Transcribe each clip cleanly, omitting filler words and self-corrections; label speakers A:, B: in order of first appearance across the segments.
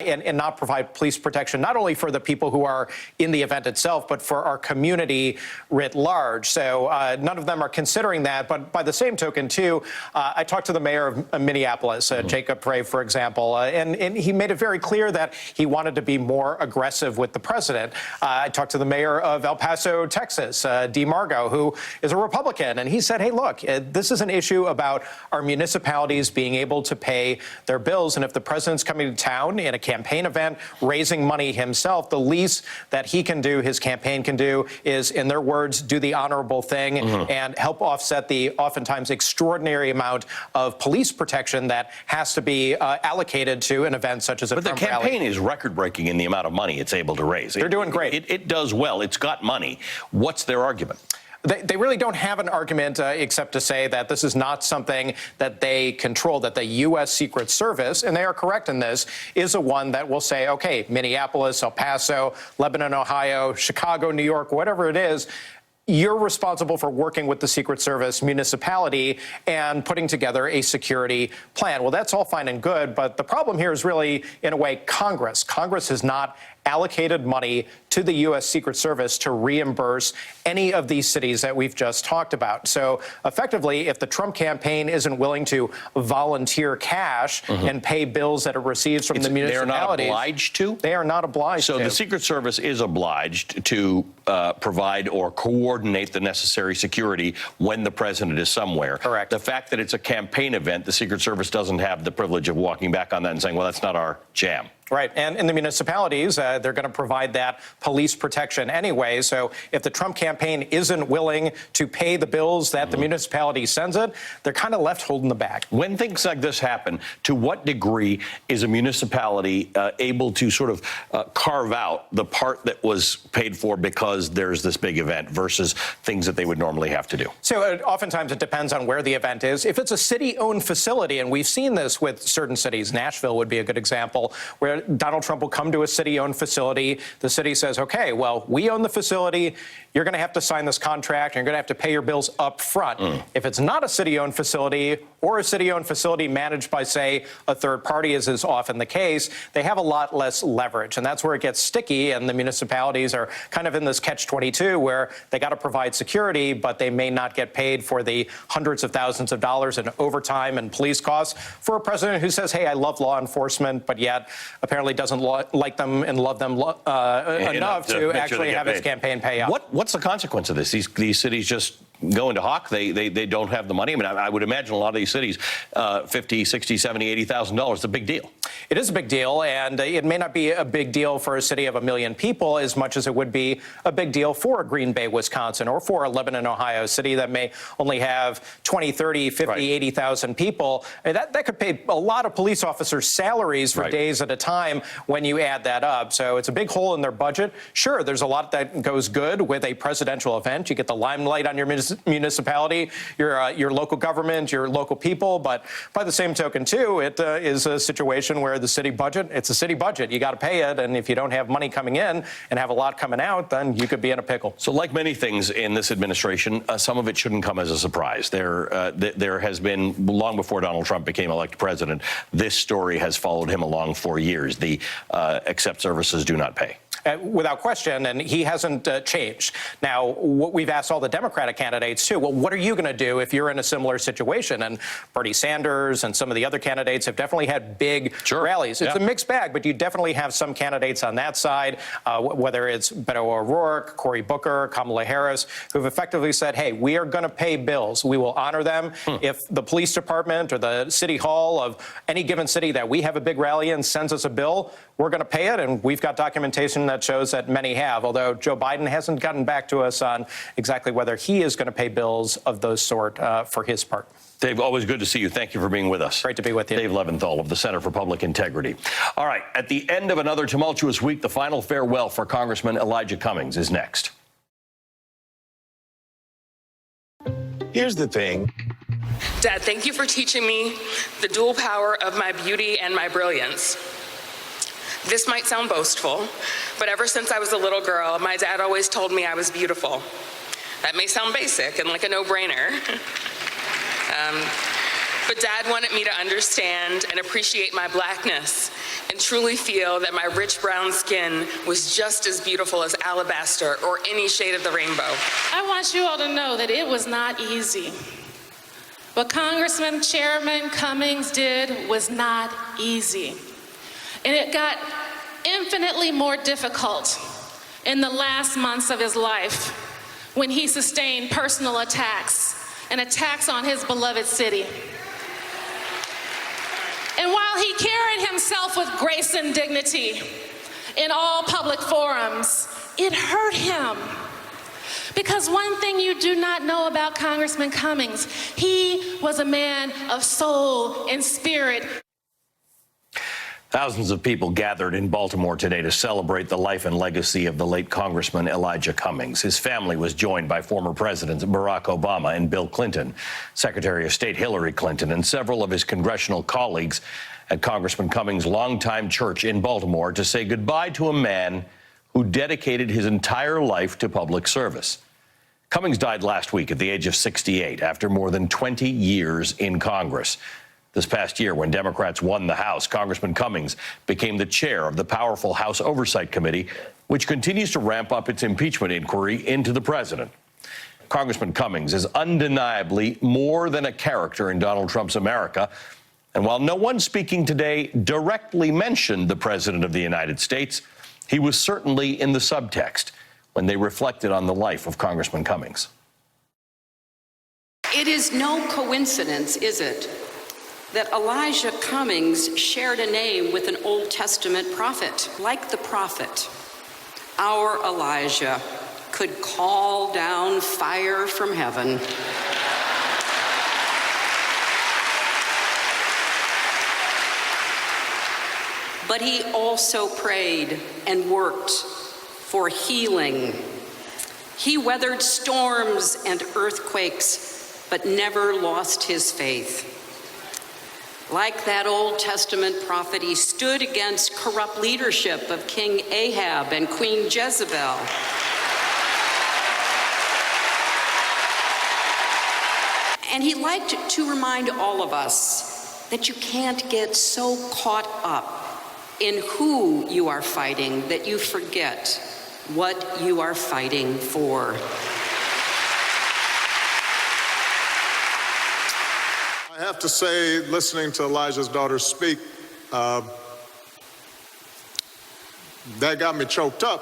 A: and not provide police protection, not only for the people who are in the event itself, but for our community writ large. So none of them are considering that. But by the same token, too, I talked to the mayor of Minneapolis, Jacob Frey, for example, and he made it very clear that he wanted to be more aggressive with the president. I talked to the mayor of El Paso, Texas, DeMargo, who is a Republican, and he said, hey, look, this is an issue about our municipalities being able to pay their bills. And if the president's coming to town in a campaign event, raising money himself, the least that he can do, his campaign can do, is, in their words, do the honorable thing and help offset the oftentimes extraordinary amount of police protection that has to be allocated to an event such as a Trump rally.
B: But the campaign is record-breaking in the amount of money it's able to raise.
A: They're doing great.
B: It does well. It's got money. What's their argument?
A: They really don't have an argument except to say that this is not something that they control, that the U.S. Secret Service, and they are correct in this, is a one that will say, okay, Minneapolis, El Paso, Lebanon, Ohio, Chicago, New York, whatever it is, you're responsible for working with the Secret Service municipality and putting together a security plan. Well, that's all fine and good, but the problem here is really, in a way, Congress. Congress has not allocated money to the U.S. Secret Service to reimburse any of these cities that we've just talked about. So effectively, if the Trump campaign isn't willing to volunteer cash and pay bills that it receives from the municipalities,
B: they're not obliged to?
A: They are not obliged to.
B: So the Secret Service is obliged to provide or coordinate the necessary security when the president is somewhere.
A: Correct.
B: The fact that it's a campaign event, the Secret Service doesn't have the privilege of walking back on that and saying, well, that's not our jam.
A: Right. And in the municipalities, they're going to provide that police protection anyway. So if the Trump campaign isn't willing to pay the bills that the municipality sends it, they're kind of left holding the bag.
B: When things like this happen, to what degree is a municipality able to sort of carve out the part that was paid for because there's this big event versus things that they would normally have to do?
A: So oftentimes it depends on where the event is. If it's a city-owned facility, and we've seen this with certain cities, Nashville would be a good example, where Donald Trump will come to a city-owned facility. The city says, okay, well, we own the facility. You're going to have to sign this contract. And you're going to have to pay your bills up front. If it's not a city-owned facility or a city-owned facility managed by, say, a third party, as is often the case, they have a lot less leverage. And that's where it gets sticky. And the municipalities are kind of in this catch-22 where they got to provide security, but they may not get paid for the hundreds of thousands of dollars in overtime and police costs for a president who says, hey, I love law enforcement, but yet apparently doesn't like them and love them enough to actually have his campaign pay out.
B: What's the consequence of this? These cities just go into hock. They don't have the money. I mean, I would imagine a lot of these cities, $50,000, $60,000, $70,000, $80,000 is a big deal.
A: It is a big deal, and it may not be a big deal for a city of 1 million people as much as it would be a big deal for a Green Bay, Wisconsin, or for a Lebanon, Ohio, city that may only have 20, 30, 50, 80,000 people. That could pay a lot of police officers' salaries for days at a time when you add that up. So it's a big hole in their budget. Sure, there's a lot that goes good with a presidential event. You get the limelight on your municipality, your local government, your local people. But by the same token, too, it is a situation where the city budget, it's a city budget. You got to pay it. And if you don't have money coming in and have a lot coming out, then you could be in a pickle.
B: So like many things in this administration, some of it shouldn't come as a surprise. There has been, long before Donald Trump became elected president, this story has followed him along for years. The except services do not pay.
A: Without question, and he hasn't changed. Now, what we've asked all the Democratic candidates, too, well, what are you going to do if you're in a similar situation? And Bernie Sanders and some of the other candidates have definitely had big rallies. It's a mixed bag, but you definitely have some candidates on that side, whether it's Beto O'Rourke, Cory Booker, Kamala Harris, who've effectively said, hey, we are going to pay bills. We will honor them. If the police department or the city hall of any given city that we have a big rally in sends us a bill, we're going to pay it, and we've got documentation that shows that many have, although Joe Biden hasn't gotten back to us on exactly whether he is going to pay bills of those sort for his part.
B: Dave, always good to see you. Thank you for being with us.
A: Great to be with you.
B: Dave Leventhal of the Center for Public Integrity. All right, at the end of another tumultuous week, the final farewell for Congressman Elijah Cummings is next.
C: Here's the thing.
D: Dad, thank you for teaching me the dual power of my beauty and my brilliance. This might sound boastful, but ever since I was a little girl, my dad always told me I was beautiful. That may sound basic and like a no-brainer, but Dad wanted me to understand and appreciate my blackness and truly feel that my rich brown skin was just as beautiful as alabaster or any shade of the rainbow.
E: I want you all to know that it was not easy. What Congressman Chairman Cummings did was not easy. And it got infinitely more difficult in the last months of his life when he sustained personal attacks and attacks on his beloved city. And while he carried himself with grace and dignity in all public forums, it hurt him. Because one thing you do not know about Congressman Cummings, he was a man of soul and spirit.
B: Thousands of people gathered in Baltimore today to celebrate the life and legacy of the late Congressman Elijah Cummings. His family was joined by former Presidents Barack Obama and Bill Clinton, Secretary of State Hillary Clinton, and several of his congressional colleagues at Congressman Cummings' longtime church in Baltimore to say goodbye to a man who dedicated his entire life to public service. Cummings died last week at the age of 68 after more than 20 years in Congress. This past year, when Democrats won the House, Congressman Cummings became the chair of the powerful House Oversight Committee, which continues to ramp up its impeachment inquiry into the president. Congressman Cummings is undeniably more than a character in Donald Trump's America. And while no one speaking today directly mentioned the President of the United States, he was certainly in the subtext when they reflected on the life of Congressman Cummings.
F: It is no coincidence, is it, that Elijah Cummings shared a name with an Old Testament prophet. Like the prophet, our Elijah could call down fire from heaven. But he also prayed and worked for healing. He weathered storms and earthquakes, but never lost his faith. Like that Old Testament prophet, he stood against corrupt leadership of King Ahab and Queen Jezebel. And he liked to remind all of us that you can't get so caught up in who you are fighting that you forget what you are fighting for.
G: I have to say, listening to Elijah's daughter speak, that got me choked up.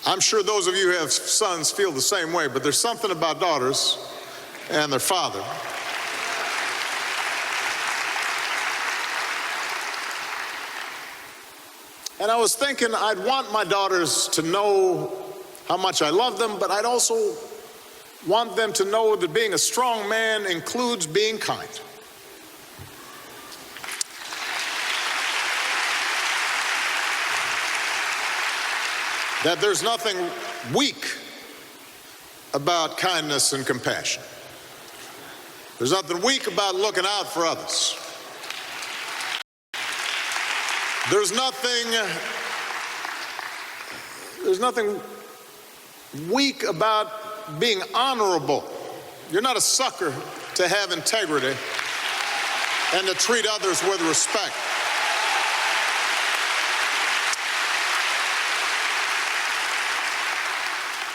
G: I'm sure those of you who have sons feel the same way, but there's something about daughters and their father. And I was thinking I'd want my daughters to know how much I love them, but I'd also want them to know that being a strong man includes being kind. That there's nothing weak about kindness and compassion. There's nothing weak about looking out for others. There's nothing weak about being honorable. You're not a sucker to have integrity and to treat others with respect.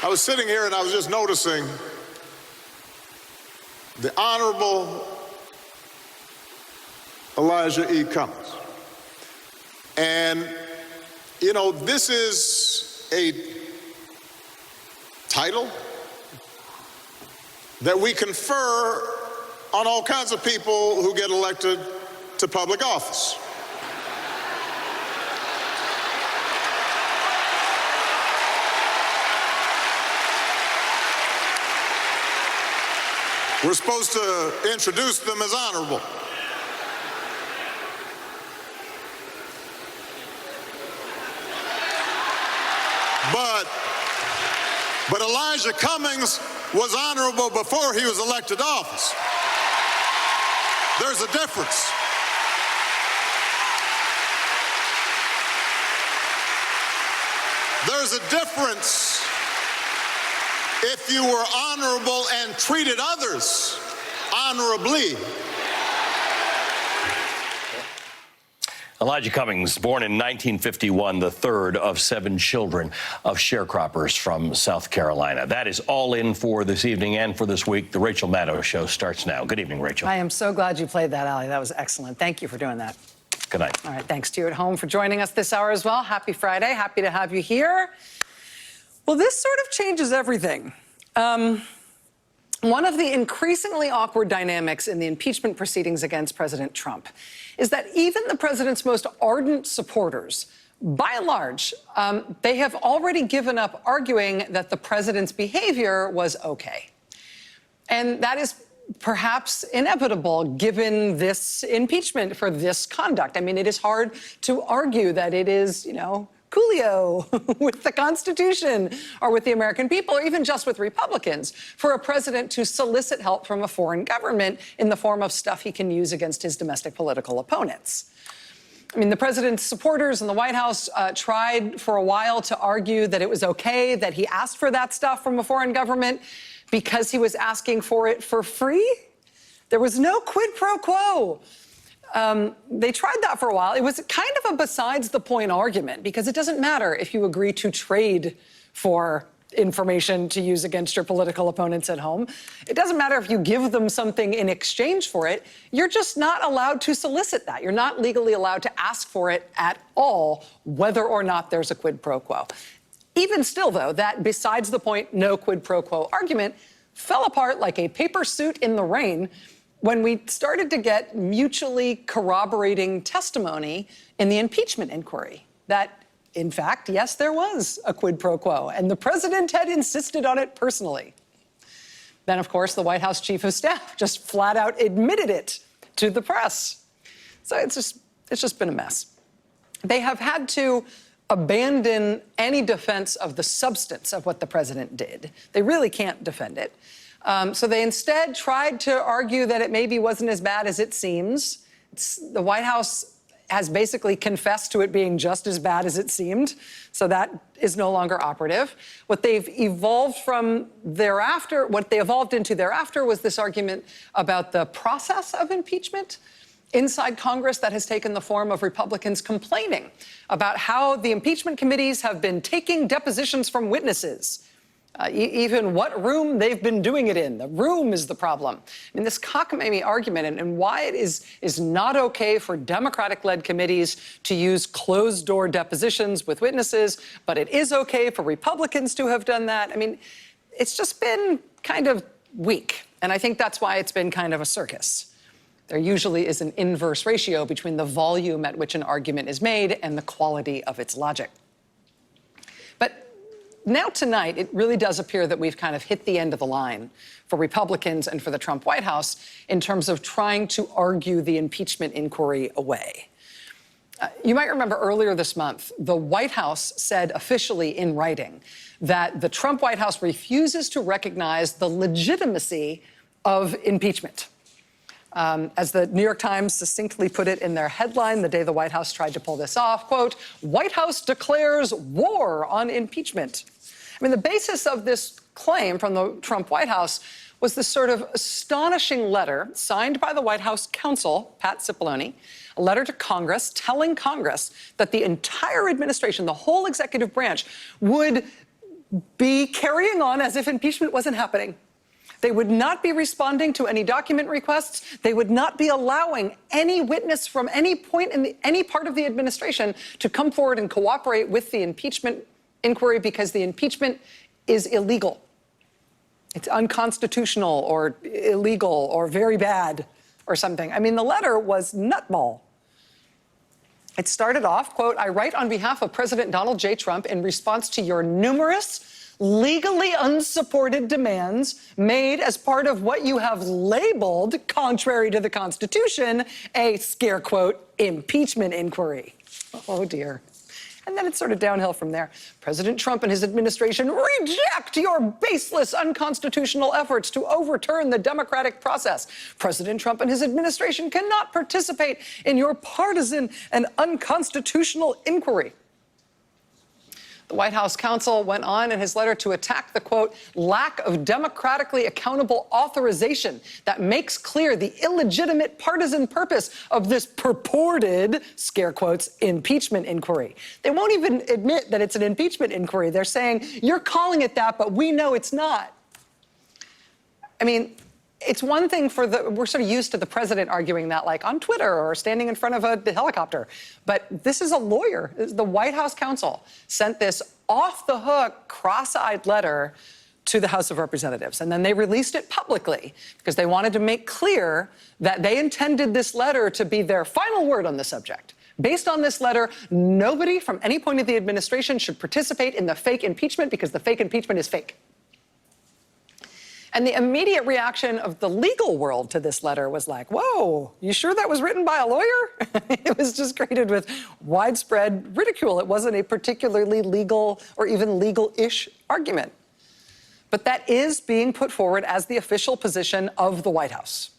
G: I was sitting here and I was just noticing the Honorable Elijah E. Cummings. And, you know, this is a title that we confer on all kinds of people who get elected to public office. We're supposed to introduce them as honorable. But Elijah Cummings was honorable before he was elected to office. There's a difference. There's a difference if you were honorable and treated others honorably.
B: Elijah Cummings, born in 1951, the third of 7 children of sharecroppers from South Carolina. That is all in for this evening and for this week. The Rachel Maddow Show starts now. Good evening, Rachel.
H: I am so glad you played that, Ali. That was excellent. Thank you for doing that.
B: Good night.
H: All right, thanks to you at home for joining us this hour as well. Happy Friday. Happy to have you here. Well, this sort of changes everything. One of the increasingly awkward dynamics in the impeachment proceedings against President Trump is that even the president's most ardent supporters, by and large, they have already given up arguing that the president's behavior was okay. And that is perhaps inevitable given this impeachment for this conduct. I mean, it is hard to argue that it is, coolio with the Constitution or with the American people or even just with Republicans for a president to solicit help from a foreign government in the form of stuff he can use against his domestic political opponents. I mean, the president's supporters in the White House tried for a while to argue that it was okay that he asked for that stuff from a foreign government because he was asking for it for free. There was no quid pro quo. They tried that for a while. It was kind of a besides the point argument because it doesn't matter if you agree to trade for information to use against your political opponents at home. It doesn't matter if you give them something in exchange for it. You're just not allowed to solicit that. You're not legally allowed to ask for it at all, whether or not there's a quid pro quo. Even still, though, that besides the point, no quid pro quo argument fell apart like a paper suit in the rain when we started to get mutually corroborating testimony in the impeachment inquiry that, in fact, yes, there was a quid pro quo, and the president had insisted on it personally. Then, of course, the White House chief of staff just flat out admitted it to the press. So it's just been a mess. They have had to abandon any defense of the substance of what the president did. They really can't defend it. So they instead tried to argue that it maybe wasn't as bad as it seems. The White House has basically confessed to it being just as bad as it seemed, so that is no longer operative. What they've evolved from thereafter, what they evolved into thereafter was this argument about the process of impeachment inside Congress that has taken the form of Republicans complaining about how the impeachment committees have been taking depositions from witnesses. Even what room they've been doing it in. The room is the problem. I mean, this cockamamie argument and why it is not okay for Democratic-led committees to use closed-door depositions with witnesses, but it is okay for Republicans to have done that. I mean, it's just been kind of weak, and I think that's why it's been kind of a circus. There usually is an inverse ratio between the volume at which an argument is made and the quality of its logic. But now tonight, it really does appear that we've kind of hit the end of the line for Republicans and for the Trump White House in terms of trying to argue the impeachment inquiry away. You might remember earlier this month, the White House said officially in writing that the Trump White House refuses to recognize the legitimacy of impeachment. As the New York Times succinctly put it in their headline the day the White House tried to pull this off, quote, "White House declares war on impeachment." I mean, the basis of this claim from the Trump White House was this sort of astonishing letter signed by the White House counsel, Pat Cipollone, a letter to Congress telling Congress that the entire administration, the whole executive branch, would be carrying on as if impeachment wasn't happening. They would not be responding to any document requests. They would not be allowing any witness from any point in any part of the administration to come forward and cooperate with the impeachment inquiry because the impeachment is illegal. It's unconstitutional or illegal or very bad or something. I mean, the letter was nutball. It started off, quote, "I write on behalf of President Donald J. Trump in response to your numerous legally unsupported demands made as part of what you have labeled, contrary to the Constitution, a scare quote, impeachment inquiry." Oh, dear. And then it's sort of downhill from there. President Trump and his administration reject your baseless, unconstitutional efforts to overturn the democratic process. President Trump and his administration cannot participate in your partisan and unconstitutional inquiry. The White House counsel went on in his letter to attack the, quote, lack of democratically accountable authorization that makes clear the illegitimate partisan purpose of this purported, scare quotes, impeachment inquiry. They won't even admit that it's an impeachment inquiry. They're saying, you're calling it that, but we know it's not. I mean, it's one thing we're sort of used to the president arguing that, like on Twitter or standing in front of a helicopter. But this is a lawyer. The White House counsel sent this off the hook, cross-eyed letter to the House of Representatives. And then they released it publicly because they wanted to make clear that they intended this letter to be their final word on the subject. Based on this letter, nobody from any point of the administration should participate in the fake impeachment because the fake impeachment is fake. And the immediate reaction of the legal world to this letter was like, whoa, you sure that was written by a lawyer? It was just greeted with widespread ridicule. It wasn't a particularly legal or even legal-ish argument. But that is being put forward as the official position of the White House.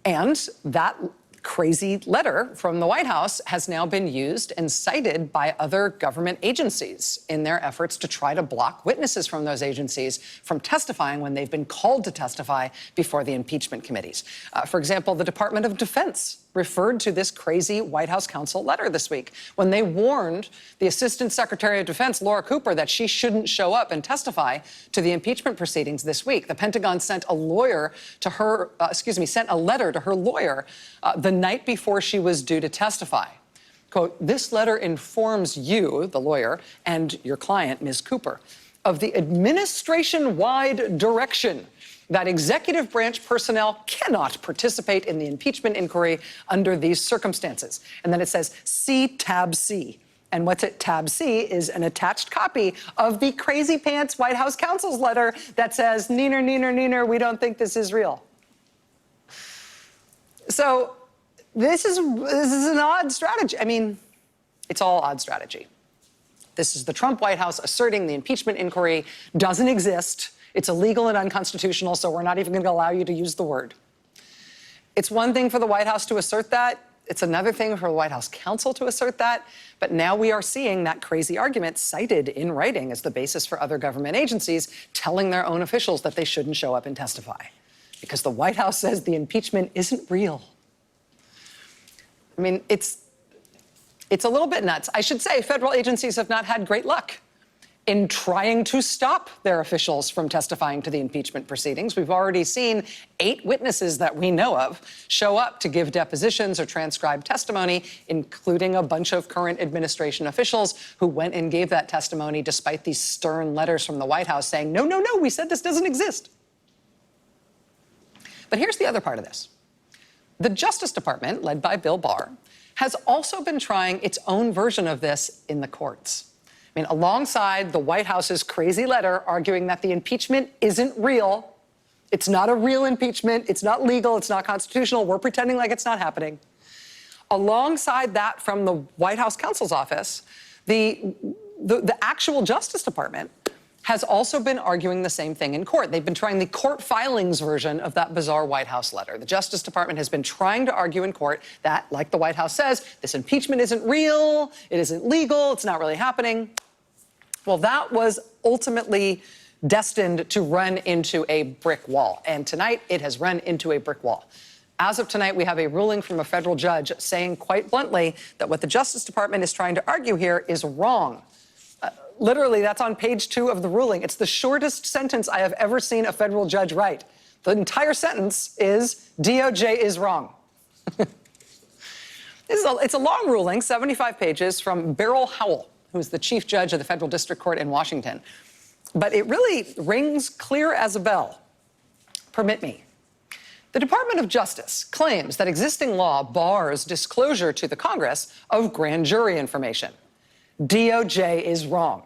H: And that crazy letter from the White House has now been used and cited by other government agencies in their efforts to try to block witnesses from those agencies from testifying when they've been called to testify before the impeachment committees. For example, the Department of Defense referred to this crazy White House counsel letter this week when they warned the Assistant Secretary of Defense, Laura Cooper, that she shouldn't show up and testify to the impeachment proceedings this week. The Pentagon sent a letter to her lawyer the night before she was due to testify. Quote, this letter informs you, the lawyer, and your client, Ms. Cooper, of the administration-wide direction that executive branch personnel cannot participate in the impeachment inquiry under these circumstances. And then it says, see tab C. And what's at tab C is an attached copy of the crazy pants White House counsel's letter that says, neener, neener, neener, we don't think this is real. So this is an odd strategy. I mean, it's all odd strategy. This is the Trump White House asserting the impeachment inquiry doesn't exist. It's illegal and unconstitutional, so we're not even going to allow you to use the word. It's one thing for the White House to assert that. It's another thing for the White House counsel to assert that. But now we are seeing that crazy argument cited in writing as the basis for other government agencies telling their own officials that they shouldn't show up and testify because the White House says the impeachment isn't real. I mean, it's a little bit nuts. I should say federal agencies have not had great luck in trying to stop their officials from testifying to the impeachment proceedings. We've already seen 8 witnesses that we know of show up to give depositions or transcribe testimony, including a bunch of current administration officials who went and gave that testimony despite these stern letters from the White House saying, no, no, no, we said this doesn't exist. But here's the other part of this. The Justice Department, led by Bill Barr, has also been trying its own version of this in the courts. I mean, alongside the White House's crazy letter arguing that the impeachment isn't real, it's not a real impeachment, it's not legal, it's not constitutional, we're pretending like it's not happening. Alongside that from the White House counsel's office, the actual Justice Department has also been arguing the same thing in court. They've been trying the court filings version of that bizarre White House letter. The Justice Department has been trying to argue in court that, like the White House says, this impeachment isn't real, it isn't legal, it's not really happening. Well, that was ultimately destined to run into a brick wall. And tonight, it has run into a brick wall. As of tonight, we have a ruling from a federal judge saying quite bluntly that what the Justice Department is trying to argue here is wrong. Literally, that's on page 2 of the ruling. It's the shortest sentence I have ever seen a federal judge write. The entire sentence is, DOJ is wrong. It's a long ruling, 75 pages, from Beryl Howell, who's the chief judge of the Federal District Court in Washington. But it really rings clear as a bell. Permit me. The Department of Justice claims that existing law bars disclosure to the Congress of grand jury information. DOJ is wrong.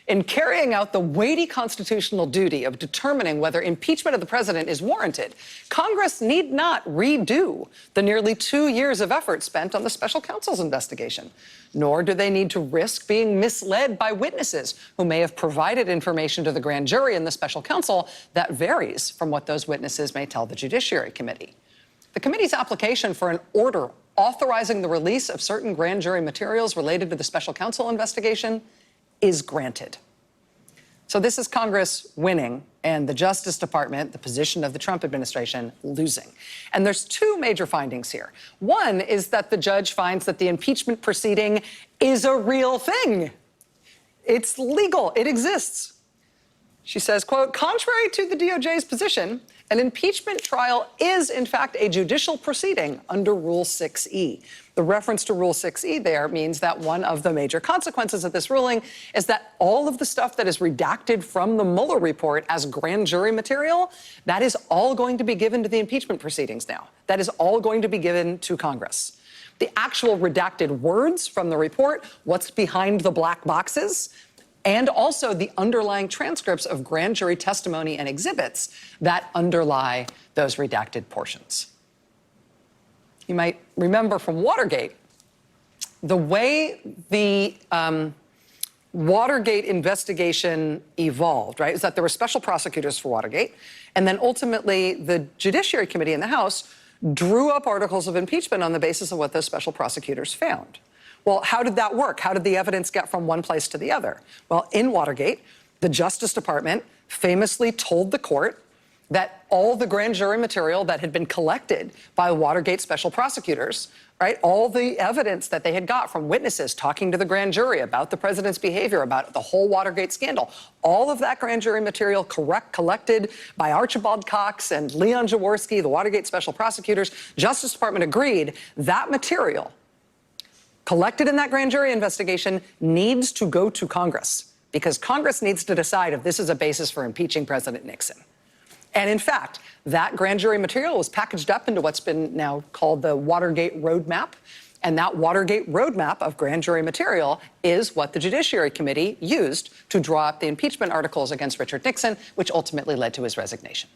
H: In carrying out the weighty constitutional duty of determining whether impeachment of the president is warranted, Congress need not redo the nearly 2 years of effort spent on the special counsel's investigation, nor do they need to risk being misled by witnesses who may have provided information to the grand jury and the special counsel that varies from what those witnesses may tell the Judiciary Committee. The committee's application for an order authorizing the release of certain grand jury materials related to the special counsel investigation is granted. So this is Congress winning and the Justice Department, the position of the Trump administration, losing. And there's two major findings here. One is that the judge finds that the impeachment proceeding is a real thing. It's legal. It exists. She says, quote, contrary to the DOJ's position, an impeachment trial is, in fact, a judicial proceeding under Rule 6E. The reference to Rule 6E there means that one of the major consequences of this ruling is that all of the stuff that is redacted from the Mueller report as grand jury material, that is all going to be given to the impeachment proceedings now. That is all going to be given to Congress. The actual redacted words from the report, what's behind the black boxes, and also the underlying transcripts of grand jury testimony and exhibits that underlie those redacted portions. You might remember from Watergate, the way the Watergate investigation evolved, right, is that there were special prosecutors for Watergate, and then ultimately the Judiciary Committee in the House drew up articles of impeachment on the basis of what those special prosecutors found. Well, how did that work? How did the evidence get from one place to the other? Well, in Watergate, the Justice Department famously told the court that all the grand jury material that had been collected by Watergate special prosecutors, right, all the evidence that they had got from witnesses talking to the grand jury about the president's behavior, about the whole Watergate scandal, all of that grand jury material collected by Archibald Cox and Leon Jaworski, the Watergate special prosecutors, Justice Department agreed that material collected in that grand jury investigation needs to go to Congress because Congress needs to decide if this is a basis for impeaching President Nixon. And in fact, that grand jury material was packaged up into what's been now called the Watergate Roadmap. And that Watergate Roadmap of grand jury material is what the Judiciary Committee used to draw up the impeachment articles against Richard Nixon, which ultimately led to his resignation.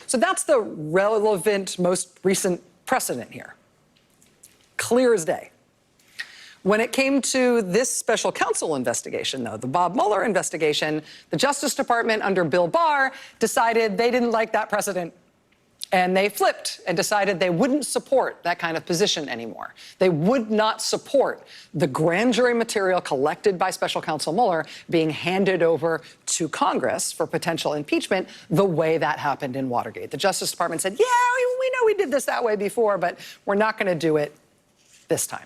H: So that's the relevant, most recent precedent here. Clear as day. When it came to this special counsel investigation, though, the Bob Mueller investigation, the Justice Department under Bill Barr decided they didn't like that precedent. And they flipped and decided they wouldn't support that kind of position anymore. They would not support the grand jury material collected by special counsel Mueller being handed over to Congress for potential impeachment the way that happened in Watergate. The Justice Department said, yeah, we know we did this that way before, but we're not going to do it this time.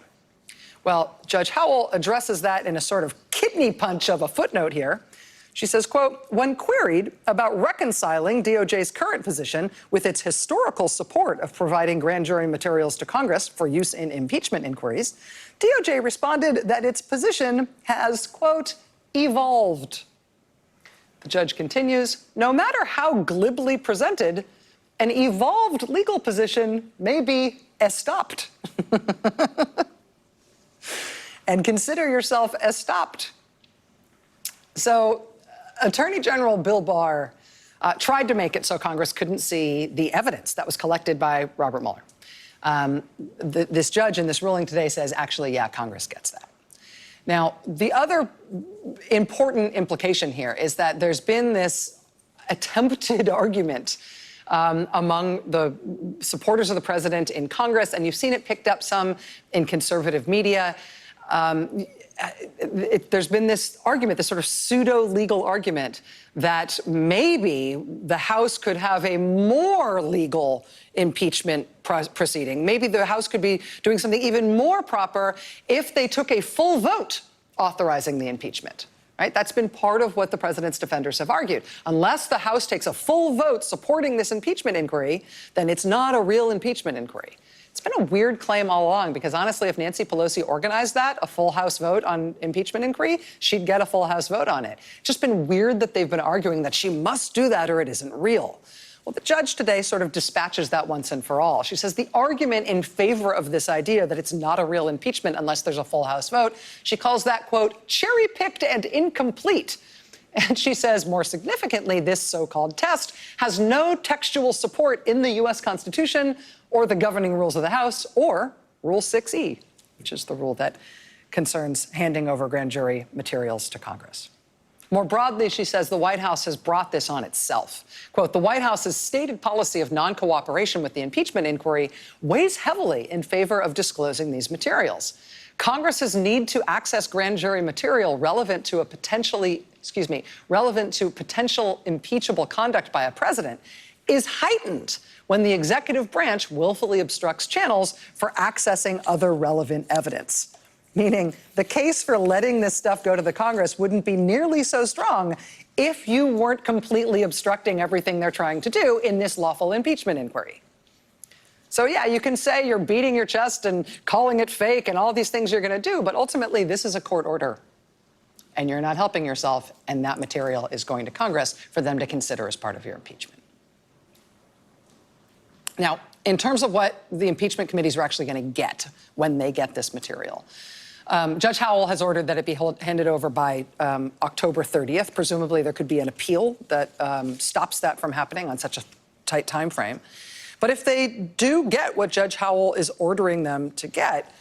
H: Well, Judge Howell addresses that in a sort of kidney punch of a footnote here. She says, quote, when queried about reconciling DOJ's current position with its historical support of providing grand jury materials to Congress for use in impeachment inquiries, DOJ responded that its position has, quote, evolved. The judge continues, no matter how glibly presented, an evolved legal position may be estopped. And consider yourself estopped. So Attorney General Bill Barr tried to make it so Congress couldn't see the evidence that was collected by Robert Mueller. This judge in this ruling today says, actually, yeah, Congress gets that. Now, the other important implication here is that there's been this attempted argument among the supporters of the president in Congress, and you've seen it picked up some in conservative media. There's been this argument, this sort of pseudo-legal argument that maybe the House could have a more legal impeachment proceeding. Maybe the House could be doing something even more proper if they took a full vote authorizing the impeachment. Right? That's been part of what the president's defenders have argued. Unless the House takes a full vote supporting this impeachment inquiry, then it's not a real impeachment inquiry. It's been a weird claim all along because, honestly, if Nancy Pelosi organized that, a full House vote on impeachment inquiry, she'd get a full House vote on it. It's just been weird that they've been arguing that she must do that or it isn't real. Well, the judge today sort of dispatches that once and for all. She says the argument in favor of this idea that it's not a real impeachment unless there's a full House vote, she calls that, quote, cherry-picked and incomplete. And she says, more significantly, this so-called test has no textual support in the U.S. Constitution or the governing rules of the House or Rule 6E, which is the rule that concerns handing over grand jury materials to Congress. More broadly, she says the White House has brought this on itself. Quote, the White House's stated policy of non-cooperation with the impeachment inquiry weighs heavily in favor of disclosing these materials. Congress's need to access grand jury material relevant to potential impeachable conduct by a president is heightened when the executive branch willfully obstructs channels for accessing other relevant evidence. Meaning the case for letting this stuff go to the Congress wouldn't be nearly so strong if you weren't completely obstructing everything they're trying to do in this lawful impeachment inquiry. So yeah, you can say you're beating your chest and calling it fake and all these things you're going to do, but ultimately this is a court order and you're not helping yourself, and that material is going to Congress for them to consider as part of your impeachment. Now, in terms of what the impeachment committees are actually going to get when they get this material, Judge Howell has ordered that it be handed over by October 30th. Presumably, there could be an appeal that stops that from happening on such a tight time frame. But if they do get what Judge Howell is ordering them to get,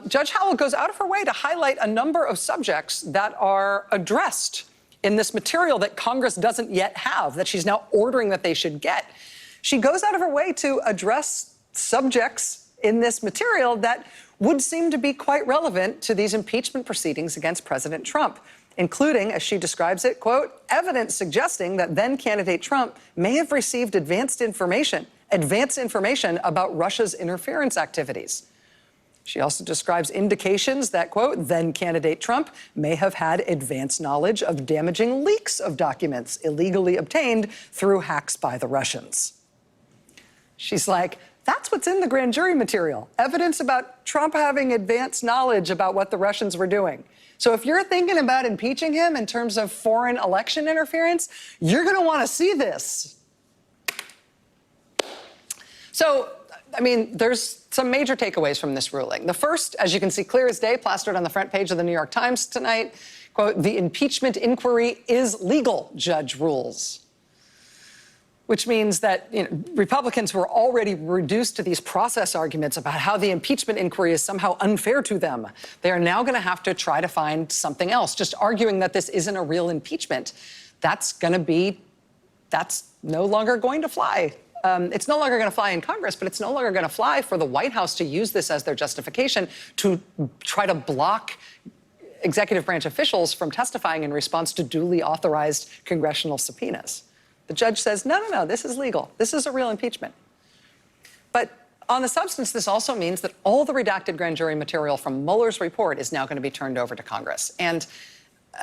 H: Judge Howell goes out of her way to highlight a number of subjects that are addressed in this material that Congress doesn't yet have, that she's now ordering that they should get. She goes out of her way to address subjects in this material that would seem to be quite relevant to these impeachment proceedings against President Trump, including, as she describes it, quote, evidence suggesting that then-candidate Trump may have received advanced information about Russia's interference activities. She also describes indications that, quote, then-candidate Trump may have had advanced knowledge of damaging leaks of documents illegally obtained through hacks by the Russians. She's like, that's what's in the grand jury material, evidence about Trump having advanced knowledge about what the Russians were doing. So if you're thinking about impeaching him in terms of foreign election interference, you're going to want to see this. So, I mean, there's some major takeaways from this ruling. The first, as you can see clear as day, plastered on the front page of the New York Times tonight, quote, the impeachment inquiry is legal, judge rules. Which means that Republicans were already reduced to these process arguments about how the impeachment inquiry is somehow unfair to them. They are now going to have to try to find something else. Just arguing that this isn't a real impeachment, that's no longer going to fly. It's no longer going to fly in Congress, but it's no longer going to fly for the White House to use this as their justification to try to block executive branch officials from testifying in response to duly authorized congressional subpoenas. The judge says, no, this is legal. This is a real impeachment. But on the substance, this also means that all the redacted grand jury material from Mueller's report is now going to be turned over to Congress. And,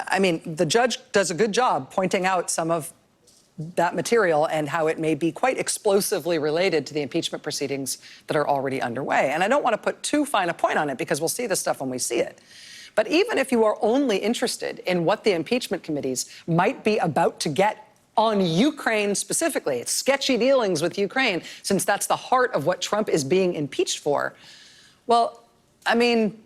H: I mean, the judge does a good job pointing out some of that material and how it may be quite explosively related to the impeachment proceedings that are already underway. And I don't want to put too fine a point on it because we'll see this stuff when we see it. But even if you are only interested in what the impeachment committees might be about to get on Ukraine specifically, it's sketchy dealings with Ukraine, since that's the heart of what Trump is being impeached for. Well, I mean,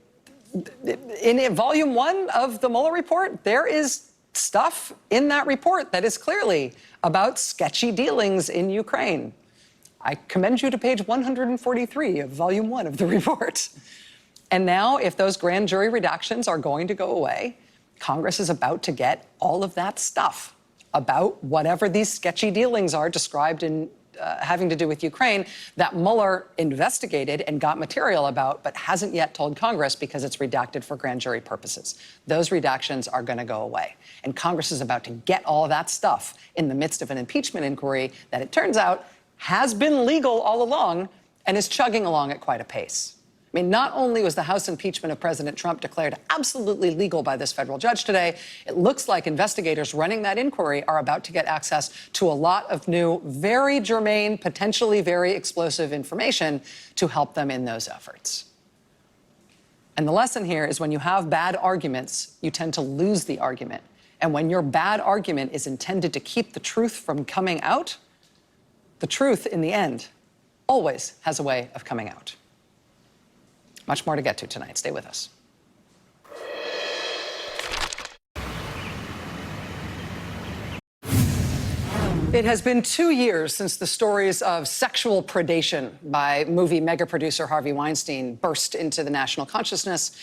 H: in volume 1 of the Mueller report, there is stuff in that report that is clearly about sketchy dealings in Ukraine. I commend you to page 143 of volume 1 of the report. And now, if those grand jury redactions are going to go away, Congress is about to get all of that stuff about whatever these sketchy dealings are described in having to do with Ukraine that Mueller investigated and got material about, but hasn't yet told Congress because it's redacted for grand jury purposes. Those redactions are going to go away. And Congress is about to get all of that stuff in the midst of an impeachment inquiry that, it turns out, has been legal all along and is chugging along at quite a pace. I mean, not only was the House impeachment of President Trump declared absolutely legal by this federal judge today, it looks like investigators running that inquiry are about to get access to a lot of new, very germane, potentially very explosive information to help them in those efforts. And the lesson here is when you have bad arguments, you tend to lose the argument. And when your bad argument is intended to keep the truth from coming out, the truth, in the end, always has a way of coming out. Much more to get to tonight. Stay with us. It has been 2 years since the stories of sexual predation by movie mega producer Harvey Weinstein burst into the national consciousness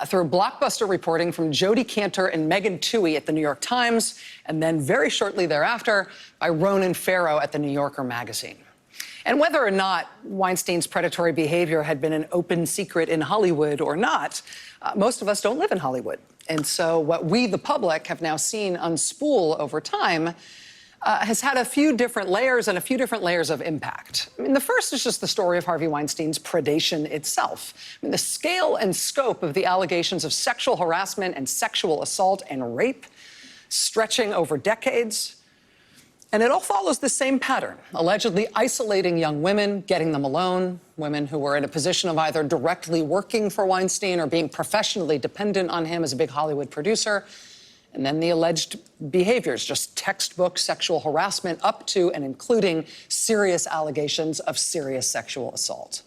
H: through blockbuster reporting from Jodi Kantor and Megan Twohey at the New York Times, and then very shortly thereafter by Ronan Farrow at the New Yorker magazine. And whether or not Weinstein's predatory behavior had been an open secret in Hollywood or not, most of us don't live in Hollywood. And so what we, the public, have now seen unspool over time has had a few different layers and a few different layers of impact. I mean, the first is just the story of Harvey Weinstein's predation itself. I mean, the scale and scope of the allegations of sexual harassment and sexual assault and rape stretching over decades. And it all follows the same pattern, allegedly isolating young women, getting them alone, women who were in a position of either directly working for Weinstein or being professionally dependent on him as a big Hollywood producer. And then the alleged behaviors, just textbook sexual harassment up to and including serious allegations of serious sexual assault.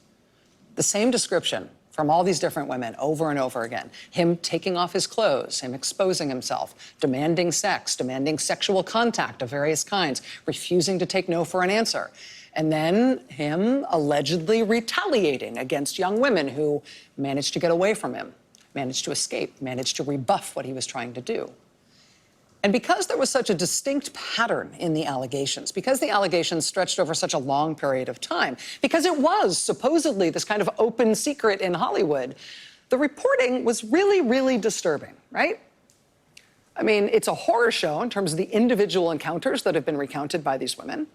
H: The same description from all these different women over and over again. Him taking off his clothes, him exposing himself, demanding sex, demanding sexual contact of various kinds, refusing to take no for an answer. And then him allegedly retaliating against young women who managed to get away from him, managed to escape, managed to rebuff what he was trying to do. And because there was such a distinct pattern in the allegations, because the allegations stretched over such a long period of time, because it was supposedly this kind of open secret in Hollywood, the reporting was really, really disturbing, right? I mean, it's a horror show in terms of the individual encounters that have been recounted by these women.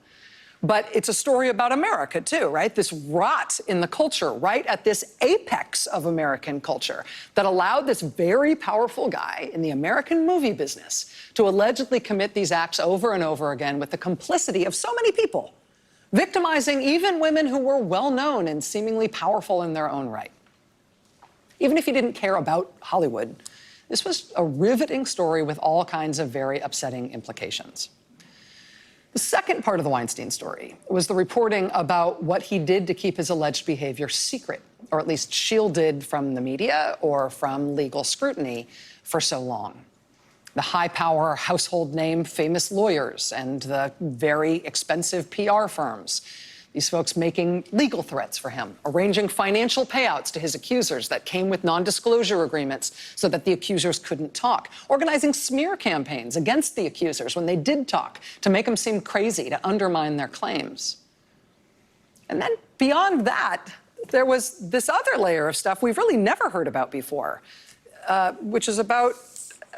H: But it's a story about America, too, right? This rot in the culture, right at this apex of American culture that allowed this very powerful guy in the American movie business to allegedly commit these acts over and over again with the complicity of so many people, victimizing even women who were well-known and seemingly powerful in their own right. Even if you didn't care about Hollywood, this was a riveting story with all kinds of very upsetting implications. The second part of the Weinstein story was the reporting about what he did to keep his alleged behavior secret, or at least shielded from the media or from legal scrutiny for so long. The high-power, household name, famous lawyers and the very expensive PR firms. These folks making legal threats for him, arranging financial payouts to his accusers that came with non-disclosure agreements so that the accusers couldn't talk, organizing smear campaigns against the accusers when they did talk to make them seem crazy, to undermine their claims. And then beyond that, there was this other layer of stuff we've really never heard about before, which is about,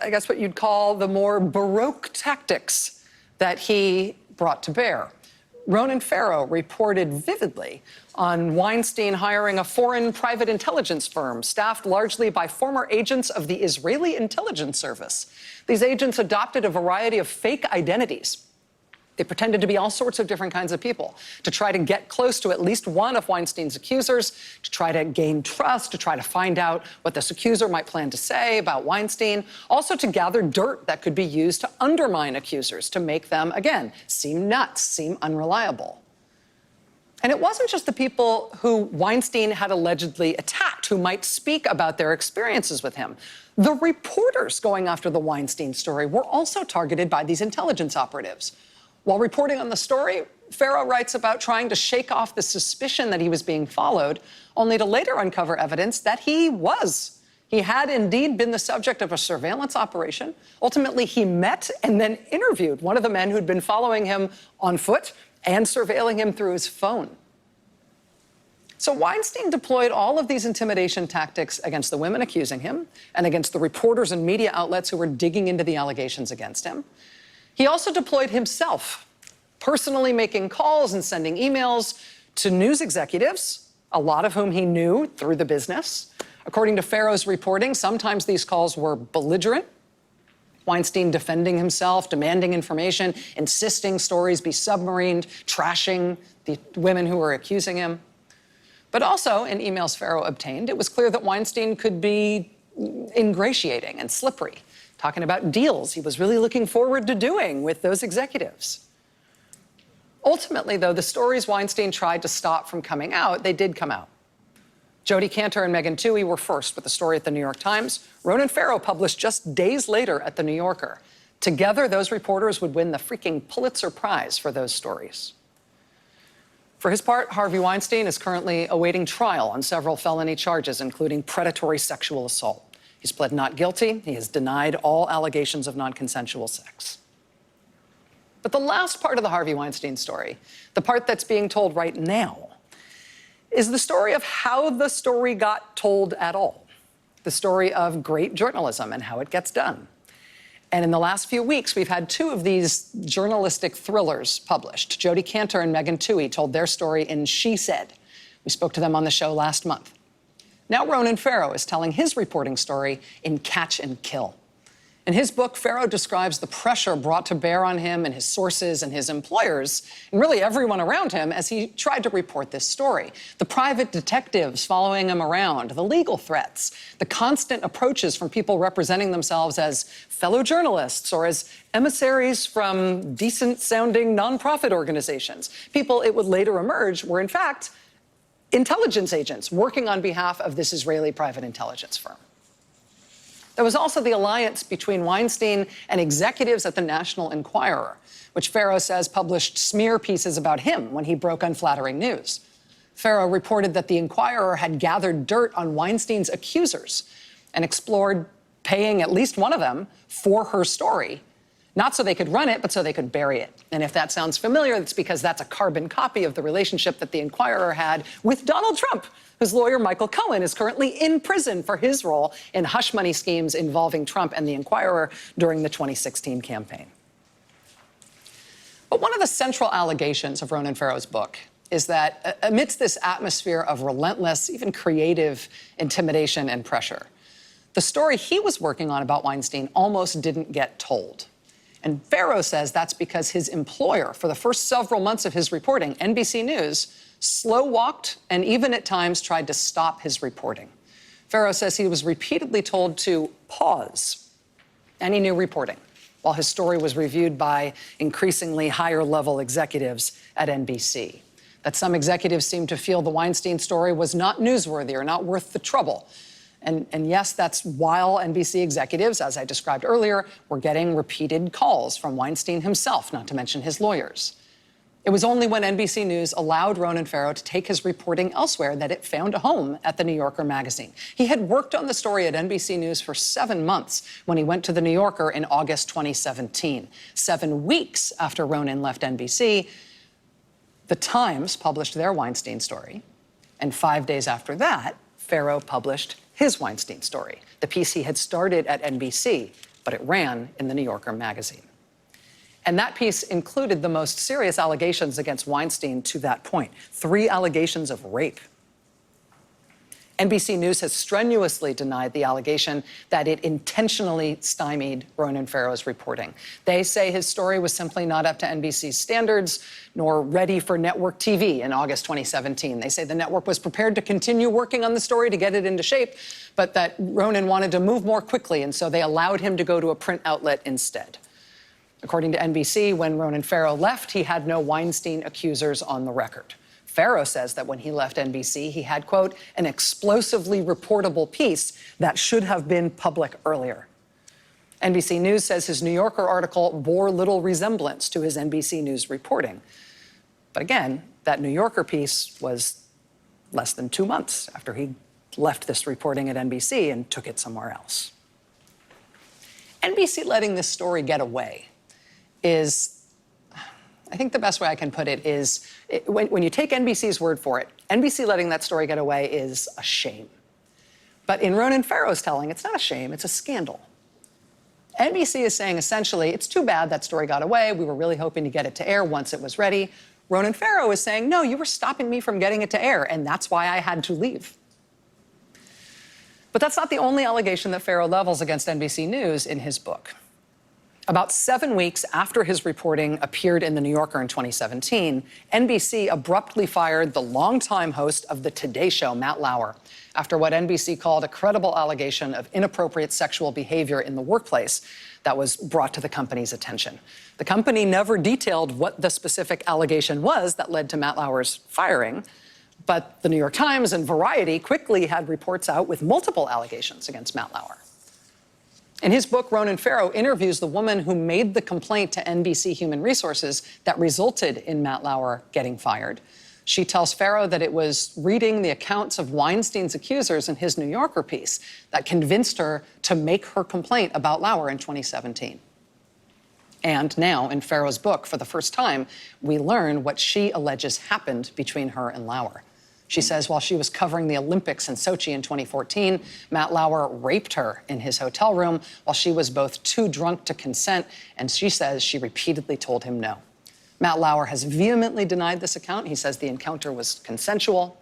H: I guess, what you'd call the more Baroque tactics that he brought to bear. Ronan Farrow reported vividly on Weinstein hiring a foreign private intelligence firm staffed largely by former agents of the Israeli intelligence service. These agents adopted a variety of fake identities. They pretended to be all sorts of different kinds of people to try to get close to at least one of Weinstein's accusers, to try to gain trust, to try to find out what this accuser might plan to say about Weinstein, also to gather dirt that could be used to undermine accusers, to make them, again, seem nuts, seem unreliable. And it wasn't just the people who Weinstein had allegedly attacked who might speak about their experiences with him. The reporters going after the Weinstein story were also targeted by these intelligence operatives. While reporting on the story, Farrow writes about trying to shake off the suspicion that he was being followed, only to later uncover evidence that he was. He had indeed been the subject of a surveillance operation. Ultimately, he met and then interviewed one of the men who'd been following him on foot and surveilling him through his phone. So Weinstein deployed all of these intimidation tactics against the women accusing him and against the reporters and media outlets who were digging into the allegations against him. He also deployed himself, personally making calls and sending emails to news executives, a lot of whom he knew through the business. According to Farrow's reporting, sometimes these calls were belligerent. Weinstein defending himself, demanding information, insisting stories be submarined, trashing the women who were accusing him. But also, in emails Farrow obtained, it was clear that Weinstein could be ingratiating and slippery, talking about deals he was really looking forward to doing with those executives. Ultimately, though, the stories Weinstein tried to stop from coming out, they did come out. Jodi Kantor and Megan Twohey were first with the story at the New York Times. Ronan Farrow published just days later at the New Yorker. Together, those reporters would win the freaking Pulitzer Prize for those stories. For his part, Harvey Weinstein is currently awaiting trial on several felony charges, including predatory sexual assault. He's pled not guilty. He has denied all allegations of non-consensual sex. But But the last part of the Harvey Weinstein story, the part that's being told right now, is the story of how the story got told at all. The story of great journalism and how it gets done. And in the last few weeks, we've had two of these journalistic thrillers published. Jodi Kantor and Megan Twohey told their story in She Said. We spoke to them on the show last month. Now Ronan Farrow is telling his reporting story in Catch and Kill. In his book, Farrow describes the pressure brought to bear on him and his sources and his employers, and really everyone around him, as he tried to report this story. The private detectives following him around, the legal threats, the constant approaches from people representing themselves as fellow journalists or as emissaries from decent-sounding nonprofit organizations. People, it would later emerge, were in fact intelligence agents working on behalf of this Israeli private intelligence firm. There was also the alliance between Weinstein and executives at the National Enquirer, which Farrow says published smear pieces about him when he broke unflattering news. Farrow reported that the Enquirer had gathered dirt on Weinstein's accusers and explored paying at least one of them for her story, not so they could run it, but so they could bury it. And if that sounds familiar, it's because that's a carbon copy of the relationship that the Enquirer had with Donald Trump, whose lawyer Michael Cohen is currently in prison for his role in hush money schemes involving Trump and the Enquirer during the 2016 campaign. But one of the central allegations of Ronan Farrow's book is that amidst this atmosphere of relentless, even creative intimidation and pressure, the story he was working on about Weinstein almost didn't get told. And Farrow says that's because his employer, for the first several months of his reporting, NBC News, slow-walked and even at times tried to stop his reporting. Farrow says he was repeatedly told to pause any new reporting while his story was reviewed by increasingly higher-level executives at NBC. That some executives seemed to feel the Weinstein story was not newsworthy or not worth the trouble. And yes, that's while NBC executives, as I described earlier, were getting repeated calls from Weinstein himself, not to mention his lawyers. It was only when NBC News allowed Ronan Farrow to take his reporting elsewhere that it found a home at the New Yorker magazine. He had worked on the story at NBC News for 7 months when he went to the New Yorker in August 2017. 7 weeks after Ronan left NBC, The Times published their Weinstein story. And 5 days after that, Farrow published his Weinstein story, the piece he had started at NBC, but it ran in the New Yorker magazine. And that piece included the most serious allegations against Weinstein to that point, 3 allegations of rape. NBC News has strenuously denied the allegation that it intentionally stymied Ronan Farrow's reporting. They say his story was simply not up to NBC's standards, nor ready for network TV in August 2017. They say the network was prepared to continue working on the story to get it into shape, but that Ronan wanted to move more quickly, and so they allowed him to go to a print outlet instead. According to NBC, when Ronan Farrow left, he had no Weinstein accusers on the record. Farrow says that when he left NBC, he had, quote, an explosively reportable piece that should have been public earlier. NBC News says his New Yorker article bore little resemblance to his NBC News reporting. But again, that New Yorker piece was less than 2 months after he left this reporting at NBC and took it somewhere else. NBC letting this story get away is, I think the best way I can put it is, when you take NBC's word for it, NBC letting that story get away is a shame. But in Ronan Farrow's telling, it's not a shame, it's a scandal. NBC is saying essentially, it's too bad that story got away. We were really hoping to get it to air once it was ready. Ronan Farrow is saying, no, you were stopping me from getting it to air, and that's why I had to leave. But that's not the only allegation that Farrow levels against NBC News in his book. About 7 weeks after his reporting appeared in The New Yorker in 2017, NBC abruptly fired the longtime host of The Today Show, Matt Lauer, after what NBC called a credible allegation of inappropriate sexual behavior in the workplace that was brought to the company's attention. The company never detailed what the specific allegation was that led to Matt Lauer's firing, but The New York Times and Variety quickly had reports out with multiple allegations against Matt Lauer. In his book, Ronan Farrow interviews the woman who made the complaint to NBC Human Resources that resulted in Matt Lauer getting fired. She tells Farrow that it was reading the accounts of Weinstein's accusers in his New Yorker piece that convinced her to make her complaint about Lauer in 2017. And now, in Farrow's book, for the first time, we learn what she alleges happened between her and Lauer. She says while she was covering the Olympics in Sochi in 2014, Matt Lauer raped her in his hotel room while she was both too drunk to consent, and she says she repeatedly told him no. Matt Lauer has vehemently denied this account. He says the encounter was consensual.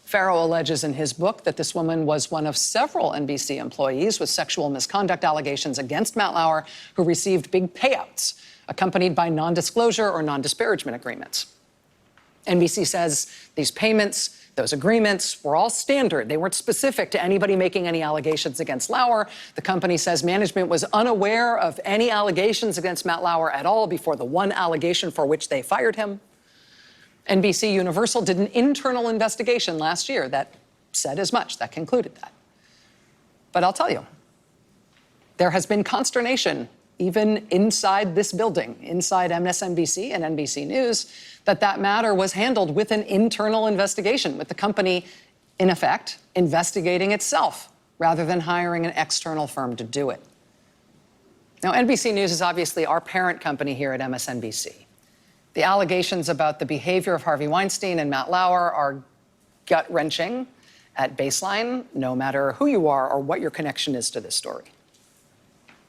H: Farrow alleges in his book that this woman was one of several NBC employees with sexual misconduct allegations against Matt Lauer who received big payouts, accompanied by non-disclosure or non-disparagement agreements. NBC says these payments, those agreements, were all standard. They weren't specific to anybody making any allegations against Lauer. The company says management was unaware of any allegations against Matt Lauer at all before the one allegation for which they fired him. NBC Universal did an internal investigation last year that said as much, that concluded that. But I'll tell you, there has been consternation even inside this building, inside MSNBC and NBC News, that matter was handled with an internal investigation, with the company, in effect, investigating itself rather than hiring an external firm to do it. Now, NBC News is obviously our parent company here at MSNBC. The allegations about the behavior of Harvey Weinstein and Matt Lauer are gut-wrenching at baseline, no matter who you are or what your connection is to this story.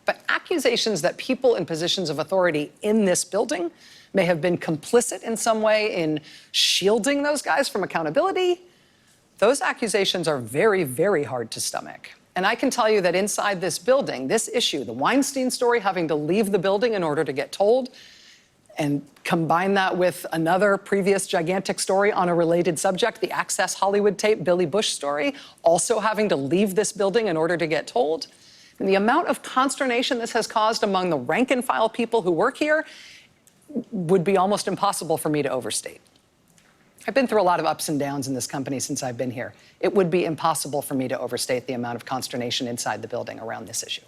H: But accusations that people in positions of authority in this building may have been complicit in some way in shielding those guys from accountability, those accusations are very, very hard to stomach. And I can tell you that inside this building, this issue, the Weinstein story, having to leave the building in order to get told, and combine that with another previous gigantic story on a related subject, the Access Hollywood tape Billy Bush story, also having to leave this building in order to get told. And the amount of consternation this has caused among the rank and file people who work here would be almost impossible for me to overstate. I've been through a lot of ups and downs in this company since I've been here. It would be impossible for me to overstate the amount of consternation inside the building around this issue.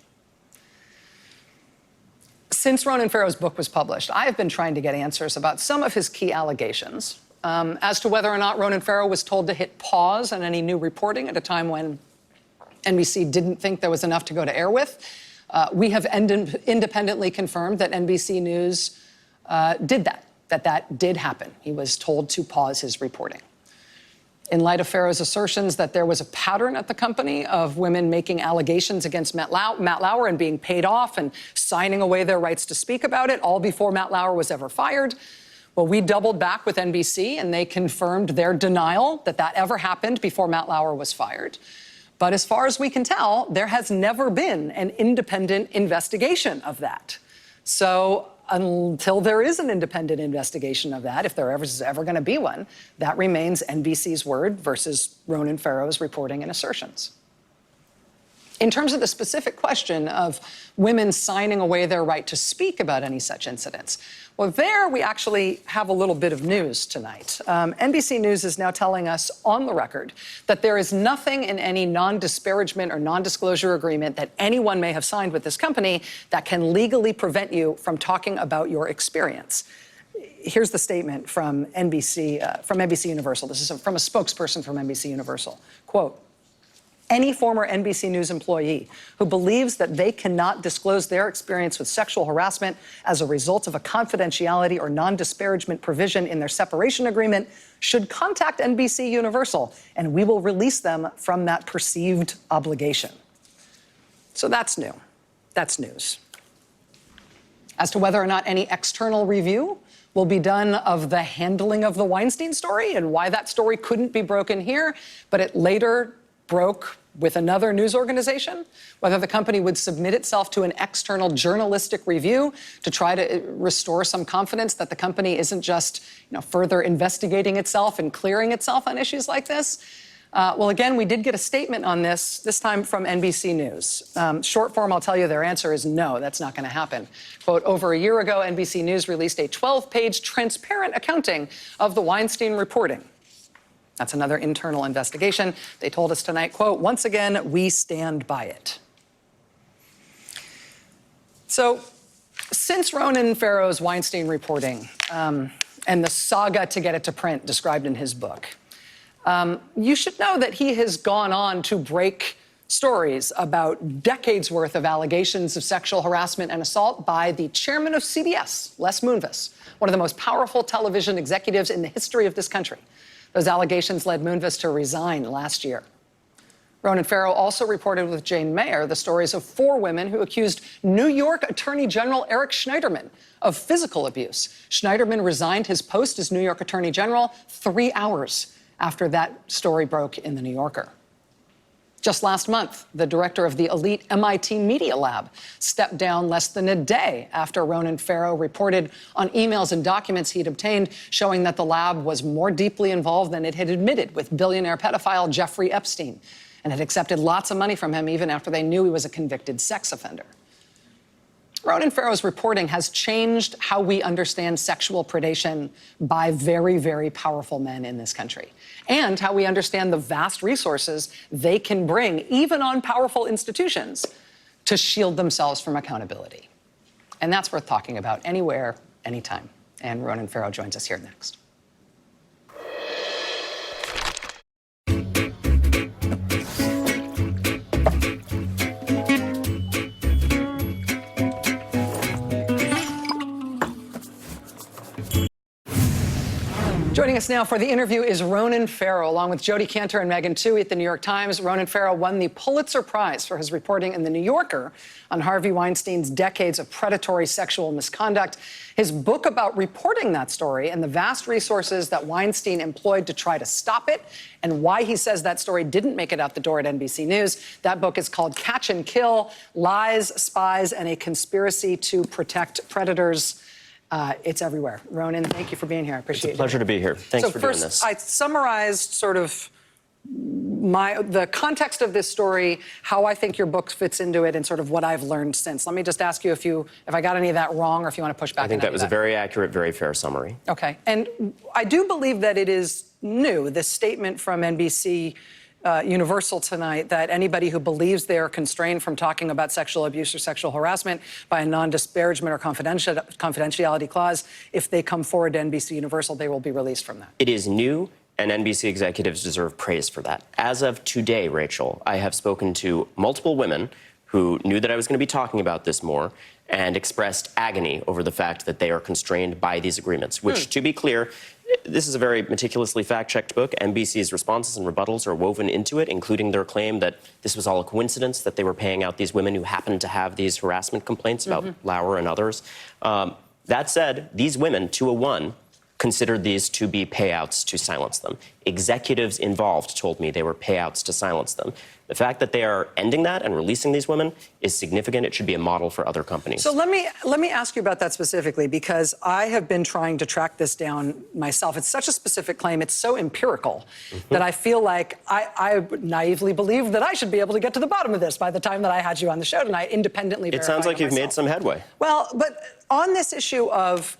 H: Since Ronan Farrow's book was published, I have been trying to get answers about some of his key allegations as to whether or not Ronan Farrow was told to hit pause on any new reporting at a time when NBC didn't think there was enough to go to air with. We have independently confirmed that NBC News did that did happen. He was told to pause his reporting. In light of Farrow's assertions that there was a pattern at the company of women making allegations against Matt Lauer and being paid off and signing away their rights to speak about it, all before Matt Lauer was ever fired, well, we doubled back with NBC, and they confirmed their denial that that ever happened before Matt Lauer was fired. But as far as we can tell, there has never been an independent investigation of that. So until there is an independent investigation of that, if there is ever going to be one, that remains NBC's word versus Ronan Farrow's reporting and assertions. In terms of the specific question of women signing away their right to speak about any such incidents, well, there we actually have a little bit of news tonight. NBC News is now telling us on the record that there is nothing in any non-disparagement or non-disclosure agreement that anyone may have signed with this company that can legally prevent you from talking about your experience. Here's the statement from NBC Universal. This is from a spokesperson from NBC Universal. Quote, "Any former NBC News employee who believes that they cannot disclose their experience with sexual harassment as a result of a confidentiality or non-disparagement provision in their separation agreement should contact NBC Universal, and we will release them from that perceived obligation." So that's new. That's news. As to whether or not any external review will be done of the handling of the Weinstein story and why that story couldn't be broken here, but it later broke with another news organization, whether the company would submit itself to an external journalistic review to try to restore some confidence that the company isn't just, further investigating itself and clearing itself on issues like this. Well, again, we did get a statement on this time from NBC News. Short form, I'll tell you their answer is no, that's not going to happen. Quote, "Over a year ago, NBC News released a 12-page transparent accounting of the Weinstein reporting." That's another internal investigation. They told us tonight, quote, "Once again, we stand by it." So since Ronan Farrow's Weinstein reporting and the saga to get it to print described in his book, you should know that he has gone on to break stories about decades worth of allegations of sexual harassment and assault by the chairman of CBS, Les Moonves, one of the most powerful television executives in the history of this country. Those allegations led Moonves to resign last year. Ronan Farrow also reported with Jane Mayer the stories of 4 women who accused New York Attorney General Eric Schneiderman of physical abuse. Schneiderman resigned his post as New York Attorney General 3 hours after that story broke in The New Yorker. Just last month, the director of the elite MIT Media Lab stepped down less than a day after Ronan Farrow reported on emails and documents he'd obtained showing that the lab was more deeply involved than it had admitted with billionaire pedophile Jeffrey Epstein, and had accepted lots of money from him even after they knew he was a convicted sex offender. Ronan Farrow's reporting has changed how we understand sexual predation by very, very powerful men in this country, and how we understand the vast resources they can bring, even on powerful institutions, to shield themselves from accountability. And that's worth talking about anywhere, anytime. And Ronan Farrow joins us here next. Joining us now for the interview is Ronan Farrow, along with Jodi Kantor and Megan Twohey at The New York Times. Ronan Farrow won the Pulitzer Prize for his reporting in The New Yorker on Harvey Weinstein's decades of predatory sexual misconduct. His book about reporting that story and the vast resources that Weinstein employed to try to stop it, and why he says that story didn't make it out the door at NBC News. That book is called Catch and Kill: Lies, Spies, and a Conspiracy to Protect Predators. It's everywhere. Ronan, thank you for being here. I appreciate it.
I: It's a pleasure to be here. Thanks for doing this.
H: So first, I summarized sort of the context of this story, how I think your book fits into it, and sort of what I've learned since. Let me just ask you if I got any of that wrong, or if you want to push back.
I: I think that was a very accurate, very fair summary.
H: Okay. And I do believe that it is new, this statement from NBC Universal tonight, that anybody who believes they are constrained from talking about sexual abuse or sexual harassment by a non-disparagement or confidentiality clause, if they come forward to NBC Universal, they will be released from that.
I: It is new, and NBC executives deserve praise for that. As of today, Rachel, I have spoken to multiple women who knew that I was going to be talking about this more and expressed agony over the fact that they are constrained by these agreements, which, to be clear, this is a very meticulously fact-checked book. NBC's responses and rebuttals are woven into it, including their claim that this was all a coincidence, that they were paying out these women who happened to have these harassment complaints about Lauer and others. That said, these women, 201, considered these to be payouts to silence them. Executives involved told me they were payouts to silence them. The fact that they are ending that and releasing these women is significant. It should be a model for other companies.
H: So let me ask you about that specifically, because I have been trying to track this down myself. It's such a specific claim. It's so empirical that I feel like I naively believed that I should be able to get to the bottom of this by the time that I had you on the show tonight, independently.
I: It sounds like you've made some headway.
H: Well, but on this issue of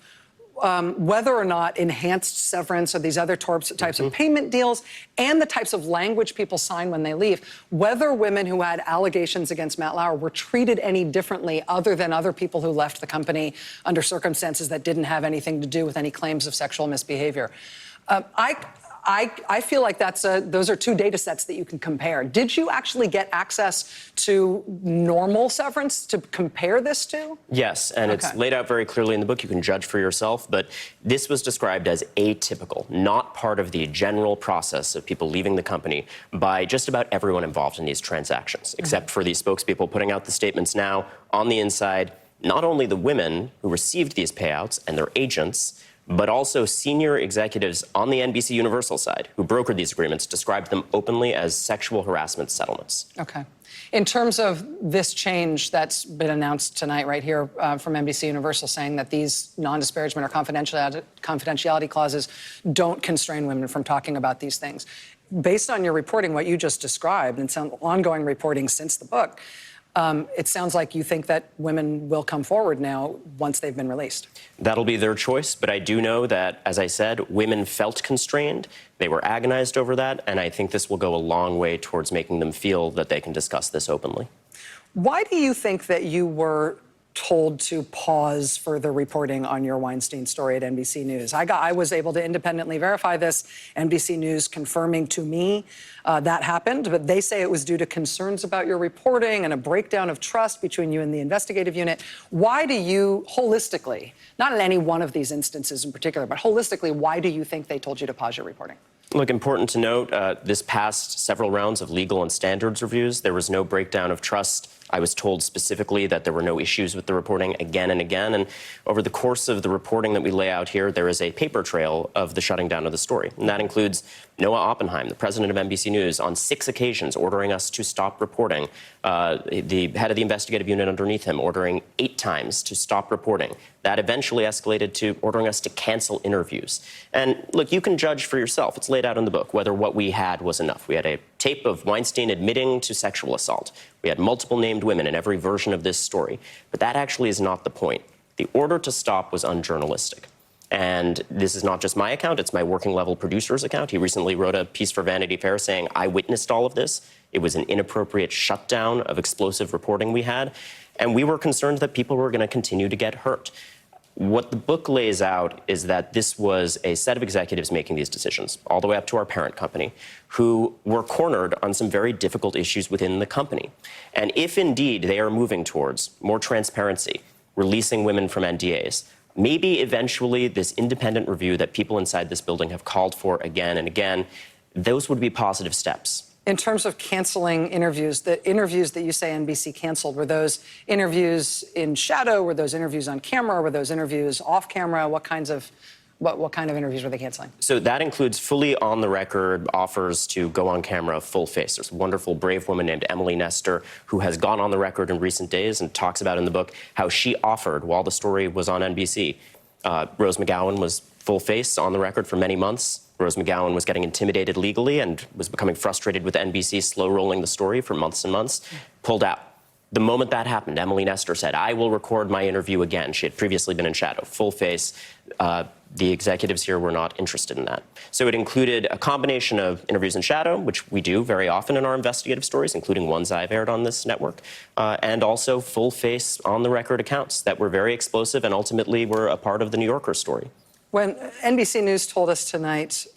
H: whether or not enhanced severance or these other types of payment deals and the types of language people sign when they leave, whether women who had allegations against Matt Lauer were treated any differently other than other people who left the company under circumstances that didn't have anything to do with any claims of sexual misbehavior. I feel like those are 2 data sets that you can compare. Did you actually get access to normal severance to compare this to?
I: Yes, and it's laid out very clearly in the book. You can judge for yourself, but this was described as atypical, not part of the general process of people leaving the company by just about everyone involved in these transactions, except for these spokespeople putting out the statements now. On the inside, not only the women who received these payouts and their agents, but also senior executives on the NBC Universal side who brokered these agreements described them openly as sexual harassment settlements.
H: Okay. In terms of this change that's been announced tonight right here from NBC Universal, saying that these non-disparagement or confidentiality clauses don't constrain women from talking about these things, based on your reporting, what you just described, and some ongoing reporting since the book, it sounds like you think that women will come forward now once they've been released.
I: That'll be their choice, but I do know that, as I said, women felt constrained. They were agonized over that, and I think this will go a long way towards making them feel that they can discuss this openly.
H: Why do you think that you were told to pause further reporting on your Weinstein story at NBC News. I was able to independently verify this. NBC News confirming to me that happened, but they say it was due to concerns about your reporting and a breakdown of trust between you and the investigative unit. Why do you, holistically, not in any one of these instances in particular, but holistically, why do you think they told you to pause your reporting?
I: Look, important to note, this past several rounds of legal and standards reviews, there was no breakdown of trust. I was told specifically that there were no issues with the reporting again and again. And over the course of the reporting that we lay out here, there is a paper trail of the shutting down of the story. And that includes Noah Oppenheim, the president of NBC News, on 6 occasions ordering us to stop reporting. The head of the investigative unit underneath him ordering 8 times to stop reporting. That eventually escalated to ordering us to cancel interviews. And look, you can judge for yourself. It's laid out in the book whether what we had was enough. We had a tape of Weinstein admitting to sexual assault. We had multiple named women in every version of this story. But that actually is not the point. The order to stop was unjournalistic. And this is not just my account, it's my working level producer's account. He recently wrote a piece for Vanity Fair saying, I witnessed all of this. It was an inappropriate shutdown of explosive reporting we had. And we were concerned that people were going to continue to get hurt. What the book lays out is that this was a set of executives making these decisions, all the way up to our parent company, who were cornered on some very difficult issues within the company. And if indeed they are moving towards more transparency, releasing women from NDAs, maybe eventually this independent review that people inside this building have called for again and again, those would be positive steps.
H: In terms of canceling interviews, the interviews that you say NBC canceled, were those interviews in shadow? Were those interviews on camera? Were those interviews off camera? What kind of interviews were they canceling?
I: So that includes fully on-the-record offers to go on camera full face. There's a wonderful, brave woman named Emily Nestor who has gone on the record in recent days and talks about in the book how she offered, while the story was on NBC, Rose McGowan was full face on the record for many months. Rose McGowan was getting intimidated legally and was becoming frustrated with NBC slow-rolling the story for months and months, pulled out. The moment that happened, Emily Nestor said, I will record my interview again. She had previously been in shadow, full face. The executives here were not interested in that. So it included a combination of interviews in shadow, which we do very often in our investigative stories, including ones I've aired on this network, and also full-face, on-the-record accounts that were very explosive and ultimately were a part of the New Yorker story.
H: When NBC News told us tonight,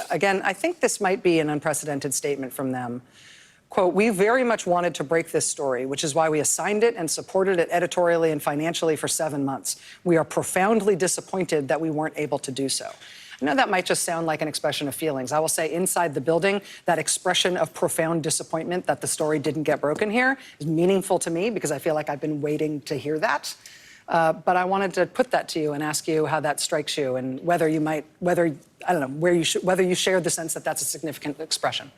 H: again, I think this might be an unprecedented statement from them. Quote, we very much wanted to break this story, which is why we assigned it and supported it editorially and financially for 7 months. We are profoundly disappointed that we weren't able to do so. I know that might just sound like an expression of feelings. I will say inside the building, that expression of profound disappointment that the story didn't get broken here is meaningful to me because I feel like I've been waiting to hear that. But I wanted to put that to you and ask you how that strikes you and whether you share the sense that that's a significant expression.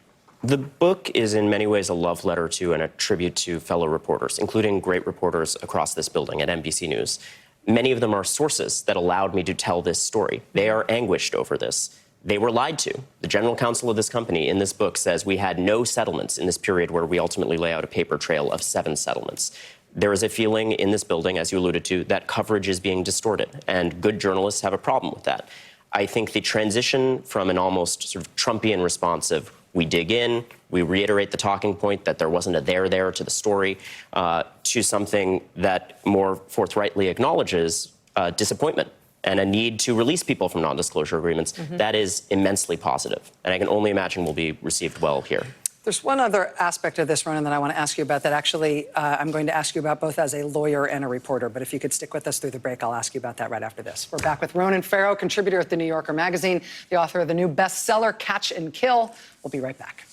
I: The book is in many ways a love letter to and a tribute to fellow reporters, including great reporters across this building at NBC News. Many of them are sources that allowed me to tell this story. They are anguished over this. They were lied to. The general counsel of this company in this book says we had no settlements in this period where we ultimately lay out a paper trail of 7 settlements. There is a feeling in this building, as you alluded to, that coverage is being distorted, and good journalists have a problem with that. I think the transition from an almost sort of Trumpian response of we dig in, we reiterate the talking point that there wasn't a there to the story, to something that more forthrightly acknowledges disappointment and a need to release people from non-disclosure agreements. That is immensely positive, and I can only imagine will be received well here.
H: There's one other aspect of this, Ronan, that I want to ask you about that actually I'm going to ask you about both as a lawyer and a reporter. But if you could stick with us through the break, I'll ask you about that right after this. We're back with Ronan Farrow, contributor at The New Yorker magazine, the author of the new bestseller, Catch and Kill. We'll be right back.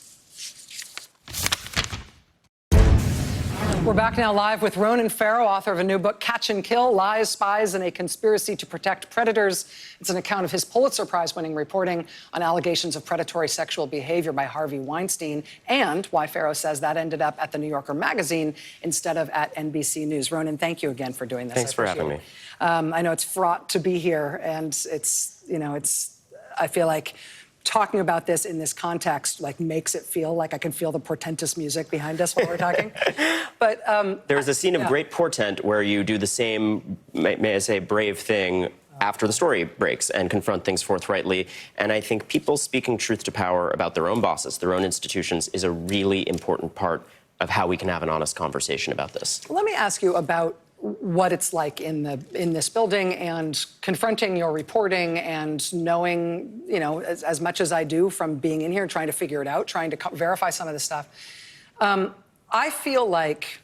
H: We're back now live with Ronan Farrow, author of a new book, Catch and Kill, Lies, Spies, and a Conspiracy to Protect Predators. It's an account of his Pulitzer Prize-winning reporting on allegations of predatory sexual behavior by Harvey Weinstein and why Farrow says that ended up at The New Yorker magazine instead of at NBC News. Ronan, thank you again for doing this.
I: Thanks for having me.
H: I know it's fraught to be here, and I feel like talking about this in this context makes it feel like I can feel the portentous music behind us while we're talking. But
I: there's a scene of great portent where you do the same, may I say, brave thing after the story breaks and confront things forthrightly. And I think people speaking truth to power about their own bosses, their own institutions, is a really important part of how we can have an honest conversation about this.
H: Let me ask you about what it's like in this building and confronting your reporting and knowing, you know, as much as I do from being in here and trying to figure it out, trying to verify some of this stuff. I feel like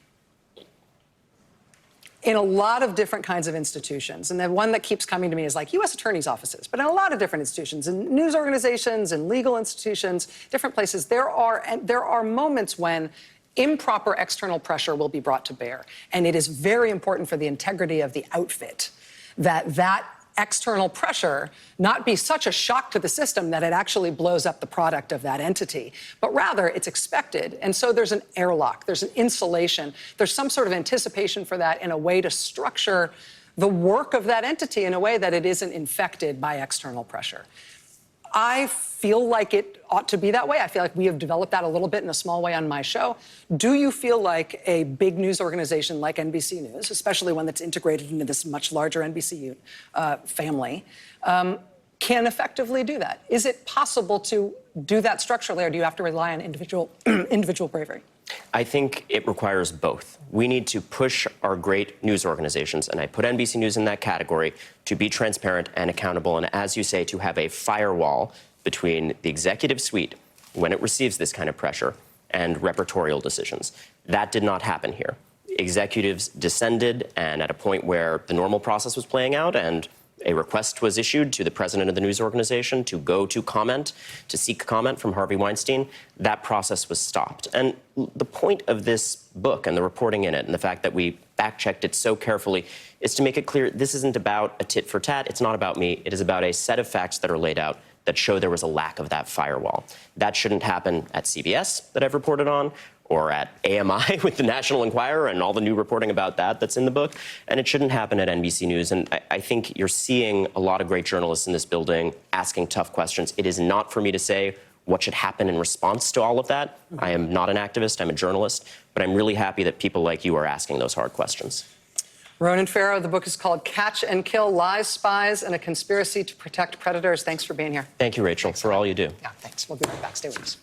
H: in a lot of different kinds of institutions, and the one that keeps coming to me is like U.S. attorneys' offices, but in a lot of different institutions, in news organizations, and legal institutions, different places, there are moments when improper external pressure will be brought to bear. And it is very important for the integrity of the outfit that external pressure not be such a shock to the system that it actually blows up the product of that entity, but rather it's expected. And so there's an airlock, there's an insulation, there's some sort of anticipation for that in a way to structure the work of that entity in a way that it isn't infected by external pressure. I feel like it ought to be that way. I feel like we have developed that a little bit in a small way on my show. Do you feel like a big news organization like NBC News, especially one that's integrated into this much larger NBC family, can effectively do that? Is it possible to do that structurally, or do you have to rely on individual bravery?
I: I think it requires both. We need to push our great news organizations, and I put NBC News in that category, to be transparent and accountable, and as you say, to have a firewall between the executive suite, when it receives this kind of pressure, and repertorial decisions. That did not happen here. Executives descended, and at a point where the normal process was playing out, and a request was issued to the president of the news organization to go to comment, to seek comment from Harvey Weinstein. That process was stopped. And the point of this book and the reporting in it and the fact that we fact-checked it so carefully is to make it clear this isn't about a tit for tat. It's not about me. It is about a set of facts that are laid out that show there was a lack of that firewall. That shouldn't happen at CBS that I've reported on, or at AMI with the National Enquirer and all the new reporting about that's in the book. And it shouldn't happen at NBC News. And I think you're seeing a lot of great journalists in this building asking tough questions. It is not for me to say what should happen in response to all of that. I am not an activist, I'm a journalist, but I'm really happy that people like you are asking those hard questions.
H: Ronan Farrow, the book is called Catch and Kill: Lies, Spies, and a Conspiracy to Protect Predators. Thanks for being here.
I: Thank you, Rachel, for all you do.
H: Yeah, thanks. We'll be right back. Stay with us.